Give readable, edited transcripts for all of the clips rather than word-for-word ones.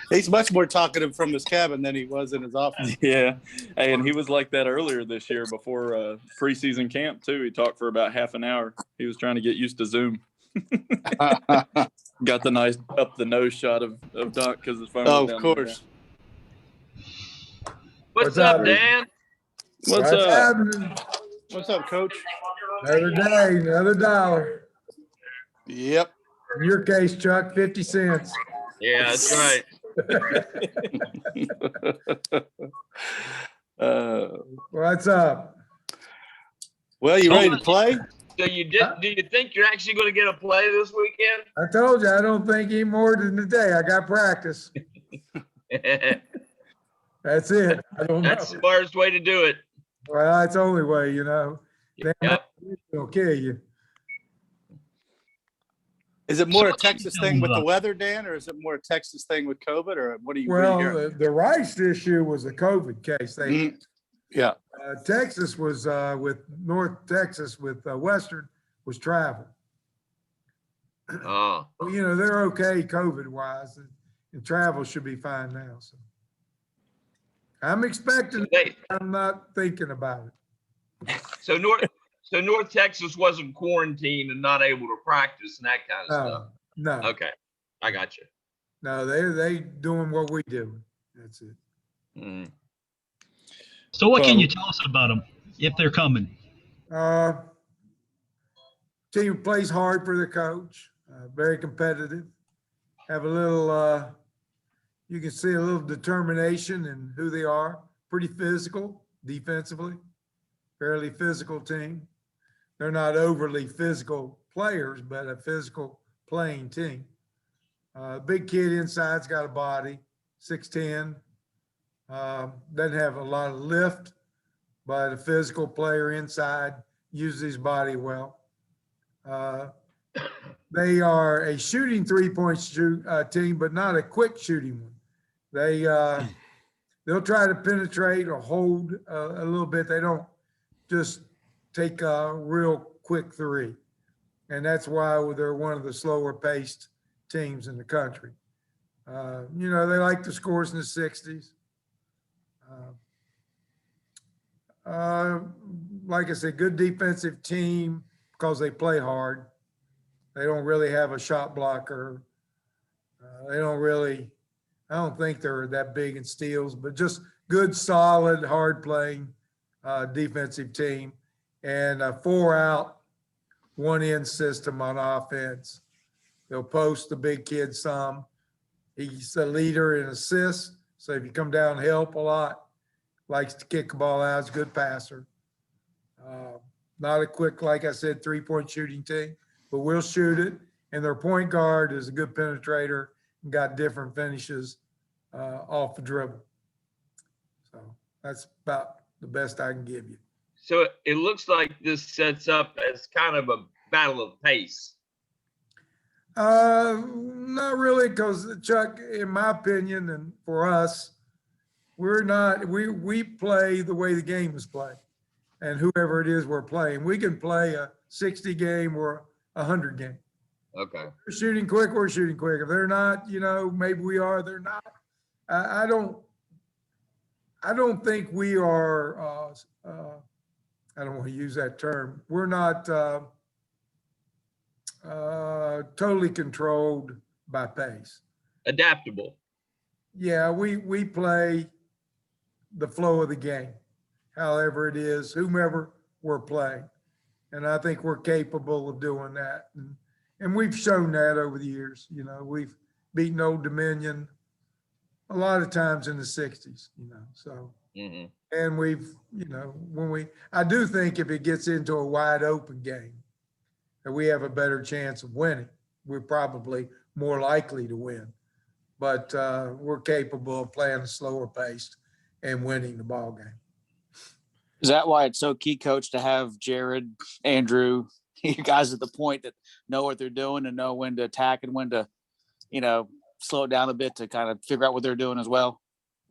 He's much more talkative from his cabin than he was in his office. Yeah. Hey, and he was like that earlier this year before preseason camp, too. He talked for about half an hour. He was trying to get used to Zoom. Got the nice up the nose shot of Doc because his phone was down. Of course. What's up, Dan? What's up? happening? What's up, Coach? Another day, another dollar. Yep. In your case, Chuck, 50 cents. Yeah, that's right. What's up? Well, you ready to play? So do you think you're actually going to get a play this weekend? I told you, I don't think any more than today. I got practice. That's it. I don't know. That's the smartest way to do it. Well, that's the only way, you know. Yep. They'll kill you. Is it more a Texas thing with the weather, Dan, or is it more a Texas thing with COVID, or what are you hearing? Well, the Rice issue was a COVID case. Yeah. Texas was with North Texas with Western was travel. Oh, Well, you know, they're okay COVID wise, and travel should be fine now. So I'm expecting. I'm not thinking about it. so North Texas wasn't quarantined and not able to practice and that kind of stuff. No. Okay, I got you. No, they doing what we do. That's it. Mm. So what can you tell us about them if they're coming? Team plays hard for the coach, very competitive, have a little, you can see a little determination in who they are, pretty physical defensively, fairly physical team. They're not overly physical players, but a physical playing team. Big kid inside's got a body, 6'10", doesn't have a lot of lift, but a physical player inside, uses his body well. They are a shooting three-point team, but not a quick shooting one. They'll try to penetrate or hold a little bit. They don't just take a real quick three. And that's why they're one of the slower paced teams in the country. You know, they like the scores in the 60s. Like I said, good defensive team because they play hard. They don't really have a shot blocker. I don't think they're that big in steals, but just good, solid, hard playing defensive team, and a 4-out, 1-in system on offense. They'll post the big kid some. He's a leader in assists, so if you come down and help a lot, likes to kick the ball out, is a good passer. Not a quick, like I said, three-point shooting team, but we'll shoot it. And their point guard is a good penetrator and got different finishes off the dribble. So that's about the best I can give you. So it looks like this sets up as kind of a battle of pace. Not really, because Chuck, in my opinion, and for us, we play the way the game is played, and whoever it is we're playing, we can play a 60 game or a 100 game. Okay. If they're shooting quick, we're shooting quick. If they're not, you know, maybe we are, they're not. I don't think we are, I don't want to use that term. We're not totally controlled by pace. Adaptable. Yeah, we play the flow of the game, however it is, whomever we're playing. And I think we're capable of doing that. And we've shown that over the years. You know, we've beaten Old Dominion a lot of times in the 60s, you know, so. Mm-hmm. And we've, you know, I do think if it gets into a wide open game, that we have a better chance of winning. We're probably more likely to win, but we're capable of playing a slower pace and winning the ball game. Is that why it's so key, Coach, to have Jared, Andrew, you guys at the point that know what they're doing and know when to attack and when to, you know, slow it down a bit to kind of figure out what they're doing as well?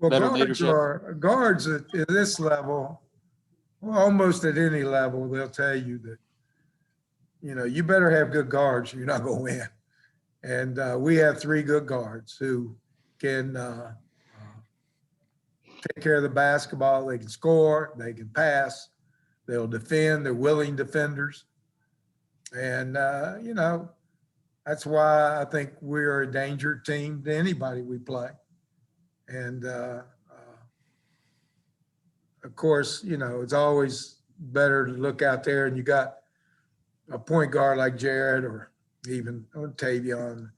Well, Better leadership. Guards at this level, well, almost at any level, they'll tell you that, you know, you better have good guards or you're not going to win. And we have 3 good guards who can take care of the basketball. They can score, they can pass, they'll defend, they're willing defenders. And, you know, that's why I think we're a danger team to anybody we play. And, of course, you know, it's always better to look out there and you got a point guard like Jared or even Tavion,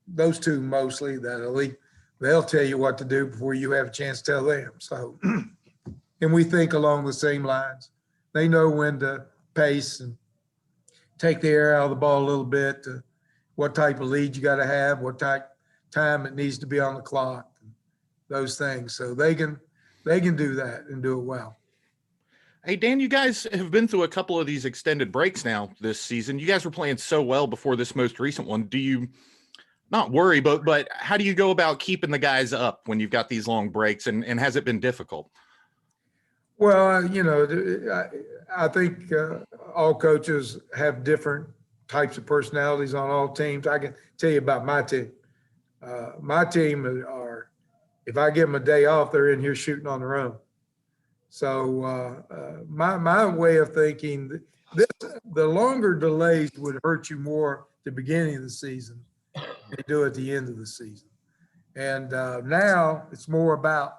those two mostly, that elite, they'll tell you what to do before you have a chance to tell them. So, and we think along the same lines. They know when to pace and take the air out of the ball a little bit, what type of lead you got to have, what type time it needs to be on the clock, those things. So they can do that and do it well. Hey, Dan, you guys have been through a couple of these extended breaks now this season. You guys were playing so well before this most recent one. Do you not worry, but how do you go about keeping the guys up when you've got these long breaks, and has it been difficult? Well, you know, I think all coaches have different types of personalities on all teams. I can tell you about my team. My team are, if I give them a day off, they're in here shooting on their own. So my way of thinking, the longer delays would hurt you more at the beginning of the season than they do at the end of the season. And now it's more about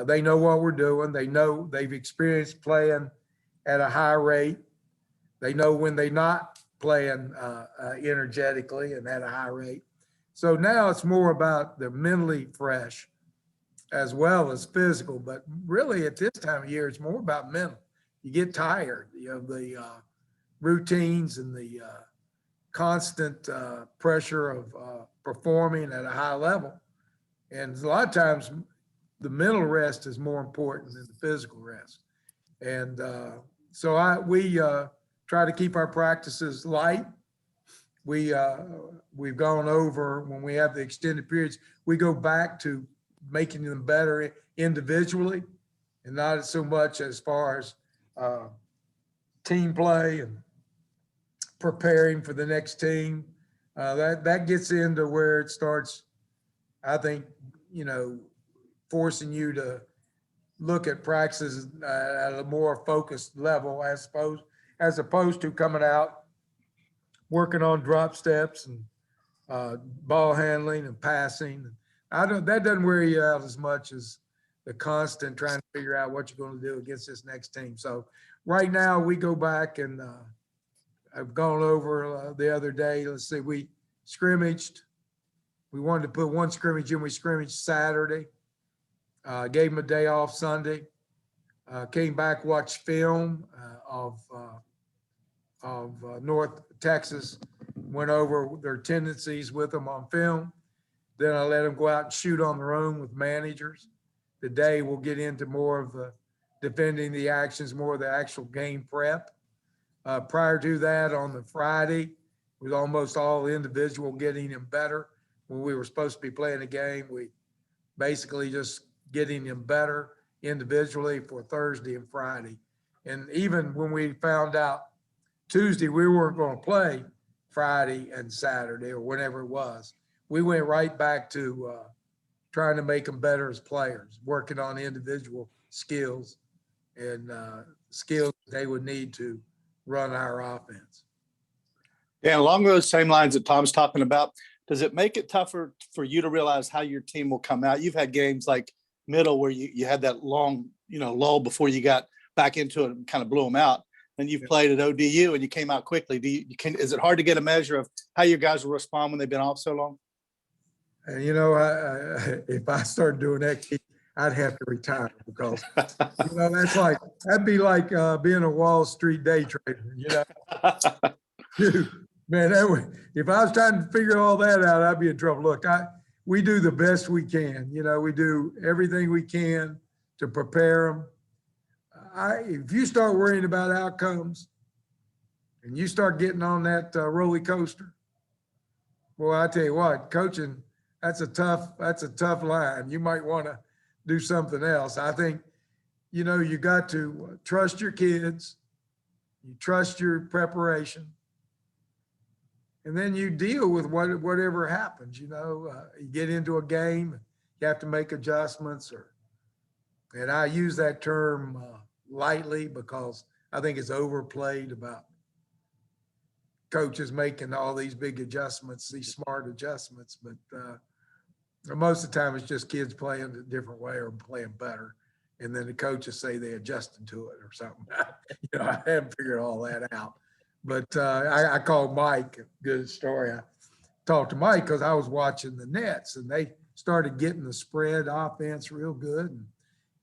they know what we're doing. They know they've experienced playing at a high rate. They know when they're not playing energetically and at a high rate. So now it's more about they're mentally fresh as well as physical. But really at this time of year, it's more about mental. You get tired, you know, the routines and the constant pressure of performing at a high level. And a lot of times the mental rest is more important than the physical rest. And so we try to keep our practices light. We've gone over, when we have the extended periods, we go back to making them better individually and not so much as far as team play and preparing for the next team. That gets into where it starts, I think, you know, forcing you to look at practices at a more focused level as opposed to coming out, working on drop steps and ball handling and passing. That doesn't wear you out as much as the constant trying to figure out what you're going to do against this next team. So right now we go back and I've gone over the other day. Let's see, we scrimmaged. We wanted to put one scrimmage in. We scrimmaged Saturday. Gave them a day off Sunday. Came back, watched film of North Texas. Went over their tendencies with them on film. Then I let them go out and shoot on their own with managers. Today we'll get into more of the defending the actions, more of the actual game prep. Prior to that, on the Friday, with almost all individual getting them better. When we were supposed to be playing a game, we basically just getting them better individually for Thursday and Friday. And even when we found out Tuesday we weren't going to play Friday and Saturday or whenever it was, we went right back to trying to make them better as players, working on individual skills and skills they would need to run our offense. Yeah, along those same lines that Tom's talking about, does it make it tougher for you to realize how your team will come out? You've had games like Middle where you had that long, you know, lull before you got back into it and kind of blew them out. Then you've played at ODU and you came out quickly. Is it hard to get a measure of how your guys will respond when they've been off so long? And you know, if I started doing that, I'd have to retire because, you know, that'd be like being a Wall Street day trader, you know? Dude, man, if I was trying to figure all that out, I'd be in trouble. Look, we do the best we can. You know, we do everything we can to prepare them. If you start worrying about outcomes and you start getting on that roller coaster, boy, I tell you what, coaching, that's a tough line. You might want to do something else. I think, you know, you got to trust your kids, you trust your preparation, and then you deal with whatever happens, you know, you get into a game, you have to make adjustments and I use that term lightly because I think it's overplayed about coaches making all these big adjustments, these smart adjustments, but most of the time it's just kids playing a different way or playing better. And then the coaches say they adjusted to it or something. You know, I haven't figured all that out. But I called Mike, good story. I talked to Mike because I was watching the Nets and they started getting the spread offense real good and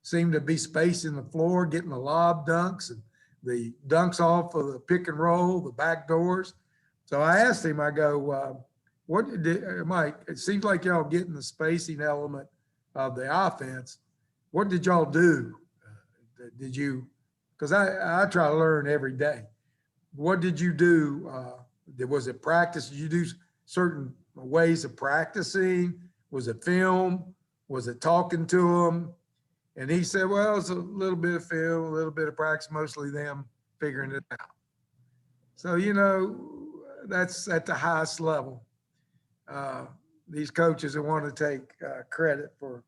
seemed to be spacing the floor, getting the lob dunks and the dunks off of the pick and roll, the back doors. So I asked him, I go, Mike, it seems like y'all getting the spacing element of the offense. What did y'all do? Did you, because I try to learn every day. What did you do? Was it practice? Did you do certain ways of practicing? Was it film? Was it talking to them? And he said, well, it's a little bit of film, a little bit of practice, mostly them figuring it out. So, you know, that's at the highest level. These coaches that want to take credit for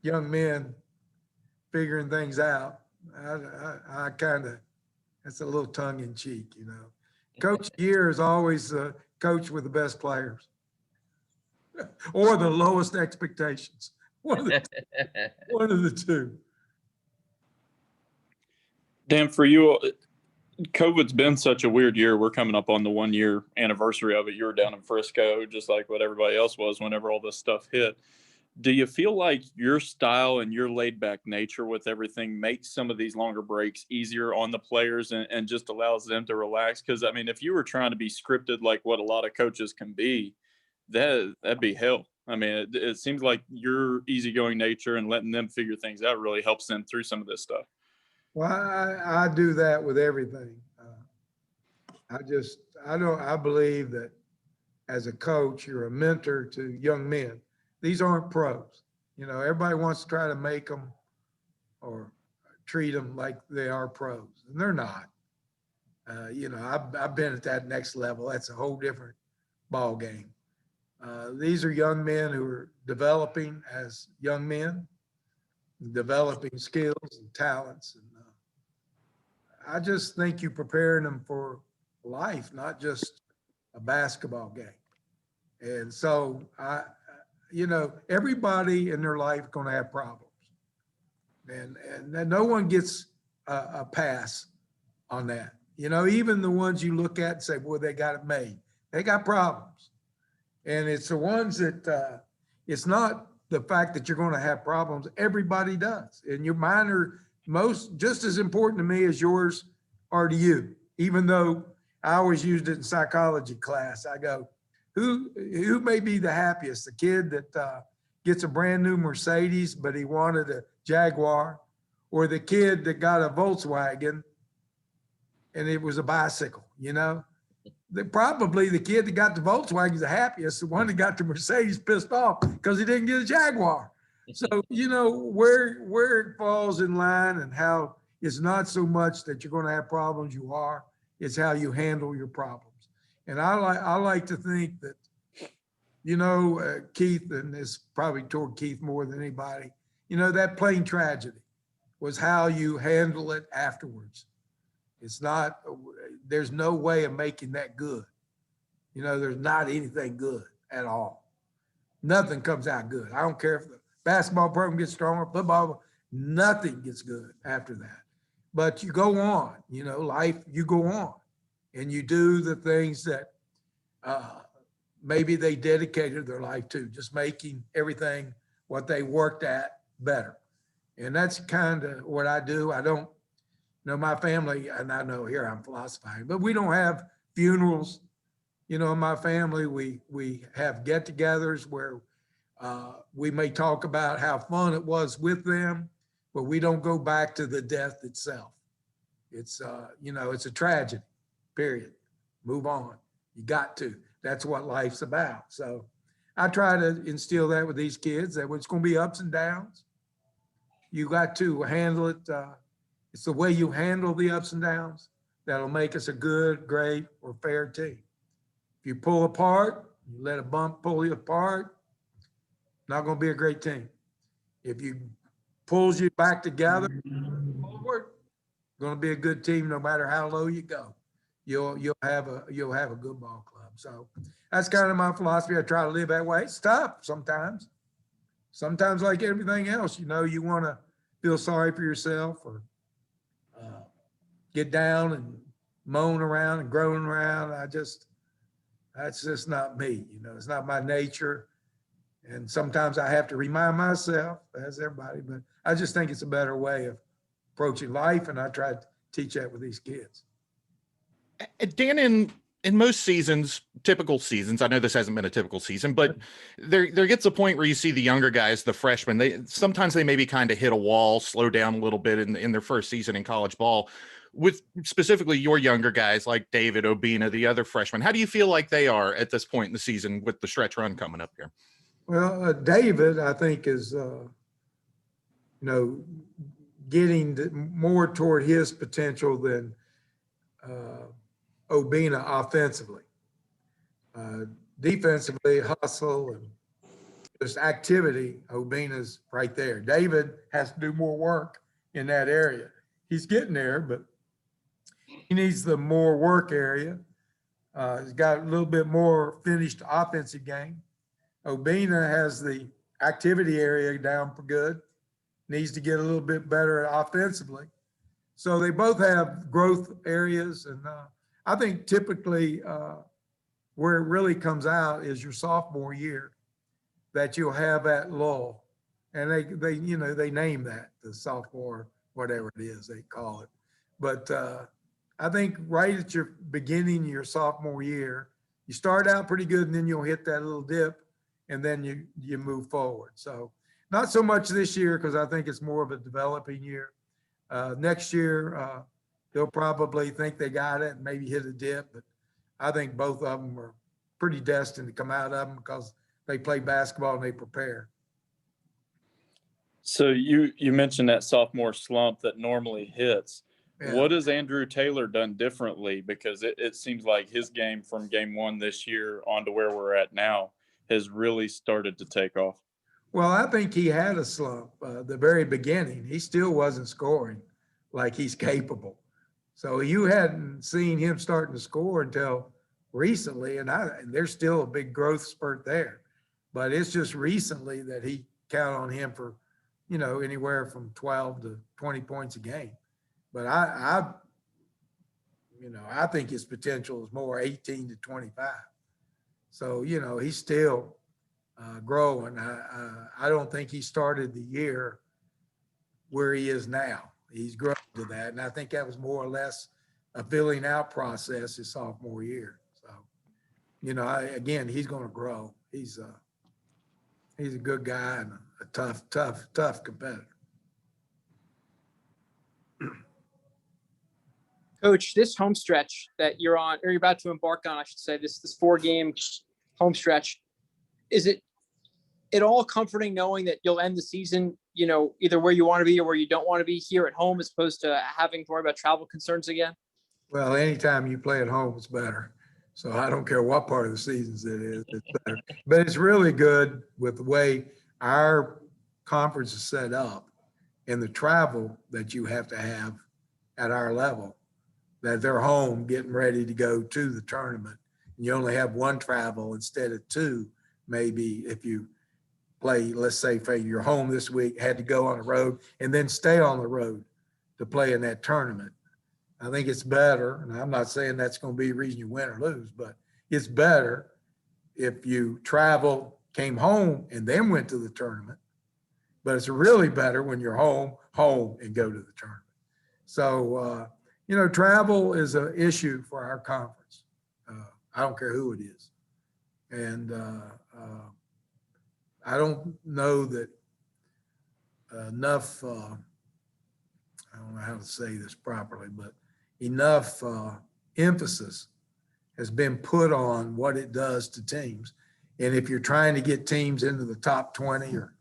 young men figuring things out, I kind of, that's a little tongue in cheek, you know. Coach of the year is always the coach with the best players or the lowest expectations. One of the two. Dan, for you, COVID's been such a weird year. We're coming up on the 1-year anniversary of it. You were down in Frisco, just like what everybody else was whenever all this stuff hit. Do you feel like your style and your laid back nature with everything makes some of these longer breaks easier on the players and just allows them to relax? Because, I mean, if you were trying to be scripted like what a lot of coaches can be, that'd be hell. I mean, it seems like your easygoing nature and letting them figure things out really helps them through some of this stuff. Well, I do that with everything. I believe that as a coach, you're a mentor to young men. These aren't pros. You know, everybody wants to try to make them or treat them like they are pros, and they're not. You know, I've been at that next level. That's a whole different ball game. These are young men who are developing as young men, developing skills and talents. And I just think you're preparing them for life, not just a basketball game. And so you know, everybody in their life is going to have problems. And no one gets a pass on that. You know, even the ones you look at and say, boy, they got it made. They got problems. And it's the ones that, it's not the fact that you're going to have problems. Everybody does. And your mine are just as important to me as yours are to you. Even though I always used it in psychology class. I go, who may be the happiest? The kid that gets a brand new Mercedes, but he wanted a Jaguar, or the kid that got a Volkswagen and it was a bicycle, you know? Probably the kid that got the Volkswagen is the happiest. The one that got the Mercedes pissed off because he didn't get a Jaguar. So, you know, where it falls in line and how it's not so much that you're going to have problems, you are, it's how you handle your problems. And I like to think that, you know, Keith, and this probably toward Keith more than anybody, you know, that plain tragedy was how you handle it afterwards. It's not, there's no way of making that good. You know, there's not anything good at all. Nothing comes out good. I don't care if the basketball program gets stronger, football, nothing gets good after that. But you go on, you know, life, you go on and you do the things that maybe they dedicated their life to, just making everything what they worked at better. And that's kind of what I do. I don't, know, my family, and I know here I'm philosophizing, but we don't have funerals. You know, in my family, we have get-togethers where we may talk about how fun it was with them, but we don't go back to the death itself. It's, you know, it's a tragedy, period. Move on. You got to. That's what life's about. So I try to instill that with these kids, that it's going to be ups and downs. You got to handle it. It's the way you handle the ups and downs that'll make us a good, great, or fair team. If you pull apart, you let a bump pull you apart, not going to be a great team. If you pulls you back together forward, going to be a good team no matter how low you go. You'll have a good ball club. So that's kind of my philosophy. I try to live that way. It's tough sometimes. Sometimes, like everything else, you know, you want to feel sorry for yourself or get down and moan around and groan around. That's just not me. You know, it's not my nature. And sometimes I have to remind myself, as everybody, but I just think it's a better way of approaching life. And I try to teach that with these kids. Dan, in most seasons, typical seasons, I know this hasn't been a typical season, but there gets a point where you see the younger guys, the freshmen, they maybe kind of hit a wall, slow down a little bit in their first season in college ball. With specifically your younger guys like David, Obina, the other freshmen, how do you feel like they are at this point in the season with the stretch run coming up here? Well, David, I think, is, getting more toward his potential than Obina offensively. Defensively, hustle and just activity, Obina's right there. David has to do more work in that area. He's getting there, but he needs the more work area. He's got a little bit more finished offensive game. Obina has the activity area down for good. Needs to get a little bit better offensively. So they both have growth areas. And I think typically where it really comes out is your sophomore year that you'll have that lull. And they name that the sophomore, whatever it is they call it. But I think right at your beginning of your sophomore year, you start out pretty good and then you'll hit that little dip and then you move forward. So not so much this year because I think it's more of a developing year. Next year, they'll probably think they got it and maybe hit a dip, but I think both of them are pretty destined to come out of them because they play basketball and they prepare. So you mentioned that sophomore slump that normally hits. Yeah. What has Andrew Taylor done differently? Because it seems like his game from game one this year on to where we're at now has really started to take off. Well, I think he had a slump the very beginning. He still wasn't scoring like he's capable. So you hadn't seen him starting to score until recently, and there's still a big growth spurt there. But it's just recently that he count on him for, anywhere from 12 to 20 points a game. But I think his potential is more 18 to 25. So, he's still growing. I don't think he started the year where he is now. He's grown to that. And I think that was more or less a filling out process his sophomore year. So, again, he's going to grow. He's a good guy and a tough competitor. Coach, this home stretch that you're on, or you're about to embark on, I should say, this 4-game home stretch, is it at all comforting knowing that you'll end the season, either where you want to be or where you don't want to be here at home, as opposed to having to worry about travel concerns again? Well, anytime you play at home, it's better. So I don't care what part of the seasons it is, it's better. But it's really good with the way our conference is set up and the travel that you have to have at our level, that they're home getting ready to go to the tournament. And you only have one travel instead of two, maybe if you play, let's say for you're home this week, had to go on the road and then stay on the road to play in that tournament. I think it's better, and I'm not saying that's going to be the reason you win or lose, but it's better if you travel, came home, and then went to the tournament. But it's really better when you're home, and go to the tournament. So, travel is an issue for our conference. I don't care who it is. And I don't know that enough, I don't know how to say this properly, but enough emphasis has been put on what it does to teams. And if you're trying to get teams into the top 20 or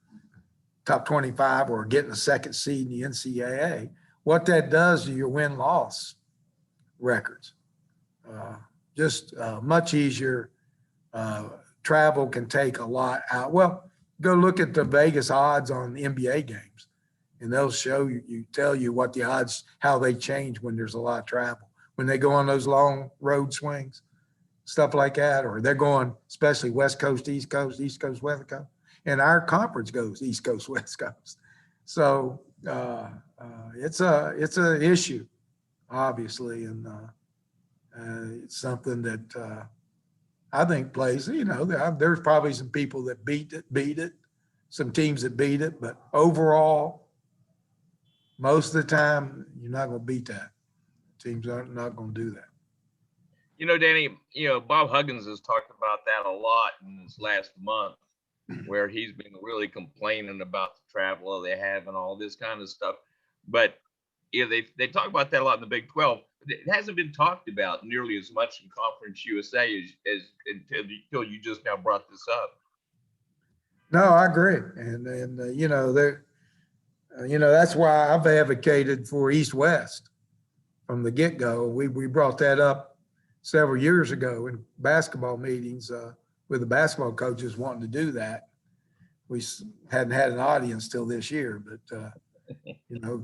top 25 or getting a second seed in the NCAA, what that does to your win-loss records. Just much easier travel can take a lot out. Well, go look at the Vegas odds on the NBA games, and they'll show you, tell you what the odds, how they change when there's a lot of travel. When they go on those long road swings, stuff like that, or they're going, especially West Coast, East Coast, West Coast, and our conference goes East Coast, West Coast. So it's a issue, obviously, and it's something that I think plays. You know, there's probably some people that beat it, some teams that beat it, but overall, most of the time, you're not going to beat that. Teams are not going to do that. You know, Danny, Bob Huggins has talked about that a lot in this last month, where he's been really complaining about the travel they have and all this kind of stuff. But they talk about that a lot in the Big 12. It hasn't been talked about nearly as much in Conference USA as until you just now brought this up. No, I agree, and that's why I've advocated for East-West from the get-go. We brought that up several years ago in basketball meetings with the basketball coaches wanting to do that. We hadn't had an audience till this year, but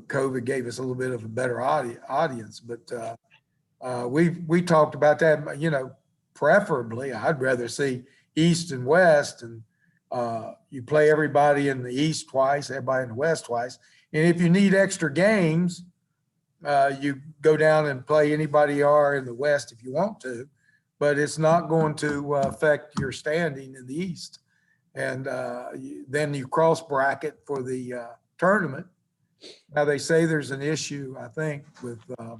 COVID gave us a little bit of a better audience. But we talked about that. Preferably, I'd rather see East and West, and you play everybody in the East twice, everybody in the West twice. And if you need extra games, you go down and play anybody you are in the West if you want to, but it's not going to affect your standing in the East. And then you cross bracket for the tournament. Now they say there's an issue, I think, with the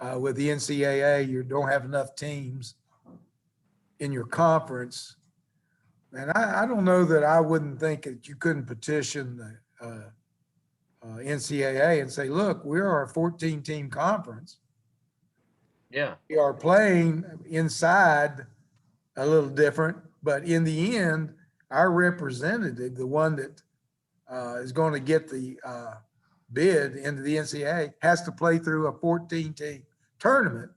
NCAA. You don't have enough teams in your conference. And I don't know that I wouldn't think that you couldn't petition the NCAA and say, look, we are a 14-team conference. Yeah. We are playing inside a little different, but in the end, our representative, the one that is going to get the bid into the NCAA, has to play through a 14-team tournament,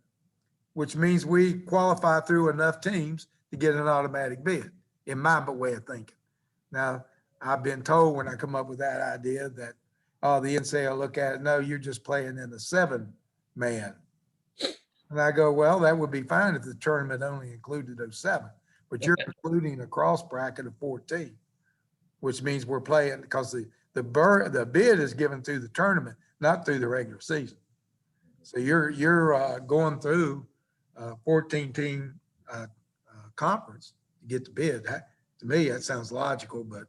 which means we qualify through enough teams to get an automatic bid, in my way of thinking. Now, I've been told when I come up with that idea that, the NCAA will look at it, no, you're just playing in a 7-man. And I go, well, that would be fine if the tournament only included those 7, but you're including a cross bracket of 14, which means we're playing because the bid is given through the tournament, not through the regular season. So you're going through a 14-team conference to get the bid. To me, that sounds logical, but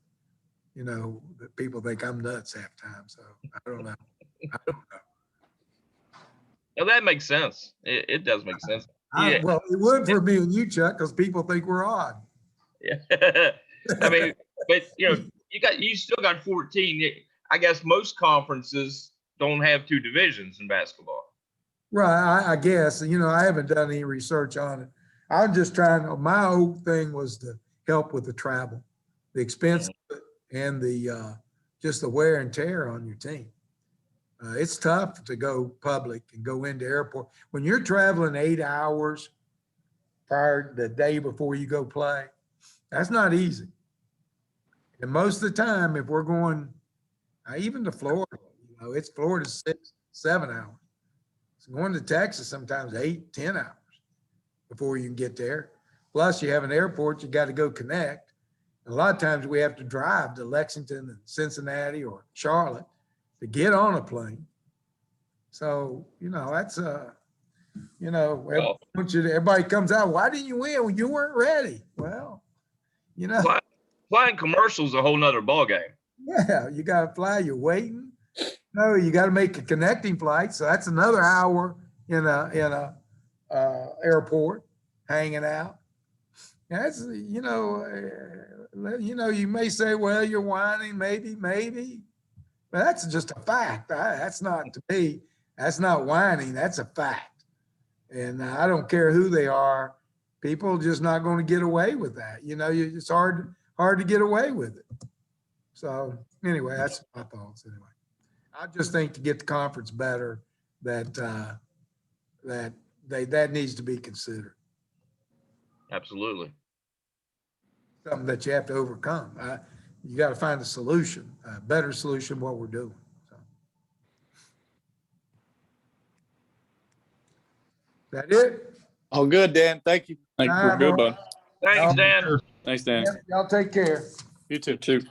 people think I'm nuts half time. So I don't know. Now that makes sense. It does make sense. Well, it would for me and you, Chuck, because people think we're odd. Yeah. I mean, but you still got 14. I guess most conferences don't have 2 divisions in basketball. Right. I guess, I haven't done any research on it. I'm just my whole thing was to help with the travel, the expense, and the just the wear and tear on your team. It's tough to go public and go into airport. When you're traveling 8 hours prior the day before you go play, that's not easy. And most of the time, if we're going, even to Florida, it's Florida 6-7 hours. So going to Texas sometimes 8-10 hours before you can get there. Plus you have an airport, you got to go connect. A lot of times we have to drive to Lexington and Cincinnati or Charlotte to get on a plane. So, that's everybody comes out, why didn't you win? Well, you weren't ready. Well, Flying commercial is a whole nother ballgame. Yeah, you got to fly, you're waiting. No, you got to make a connecting flight. So that's another hour in a airport hanging out. That's, you may say, well, you're whining, maybe, but that's just a fact. That's not, to me, that's not whining. That's a fact. And I don't care who they are. People are just not going to get away with that. It's hard to get away with it. So anyway, that's my thoughts anyway. I just think to get the conference better, that needs to be considered. Absolutely. something that you have to overcome. You got to find a solution, a better solution, what we're doing. So. That it? All good, Dan. Thank you. Think All we're right, good, bro. bud. Thanks, Dan. Thanks, Dan. Y'all take care. You too. You too.